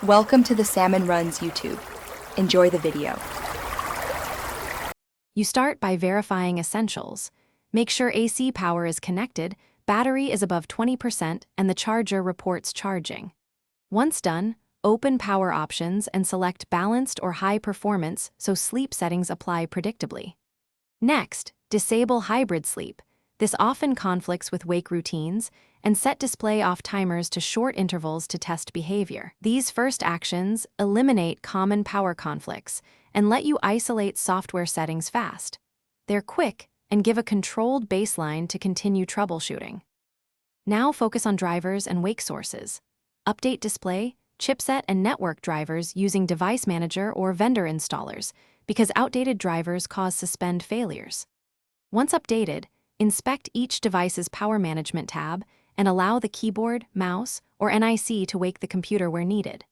Welcome to the Salmon Runs YouTube. Enjoy the video. You start by verifying essentials. Make sure AC power is connected, battery is above 20%, and the charger reports charging. Once done, open power options and select balanced or high performance so sleep settings apply predictably. Next, disable hybrid sleep. This often conflicts with wake routines, and set display off timers to short intervals to test behavior. These first actions eliminate common power conflicts and let you isolate software settings fast. They're quick and give a controlled baseline to continue troubleshooting. Now focus on drivers and wake sources. Update display, chipset, and network drivers using Device Manager or vendor installers, because outdated drivers cause suspend failures. Once updated, inspect each device's power management tab and allow the keyboard, mouse, or NIC to wake the computer where needed.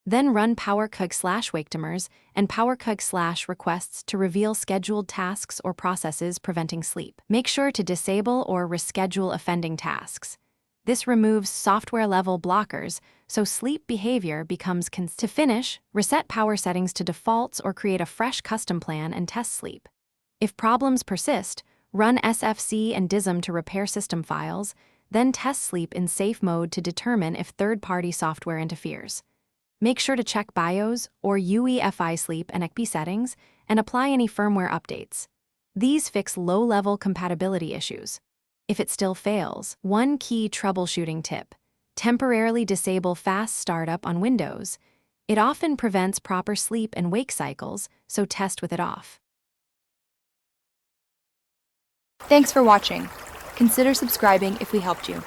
Then run powercug/waketimers and powercug/requests to reveal scheduled tasks or processes preventing sleep. Make sure to disable or reschedule offending tasks. This removes software-level blockers, so sleep behavior becomes To finish, reset power settings to defaults or create a fresh custom plan and test sleep. If problems persist, run SFC and DISM to repair system files, then test sleep in safe mode to determine if third-party software interferes. Make sure to check BIOS or UEFI sleep and ECP settings and apply any firmware updates. These fix low-level compatibility issues. If it still fails, one key troubleshooting tip: temporarily disable fast startup on Windows. It often prevents proper sleep and wake cycles, so test with it off. Thanks for watching. Consider subscribing if we helped you.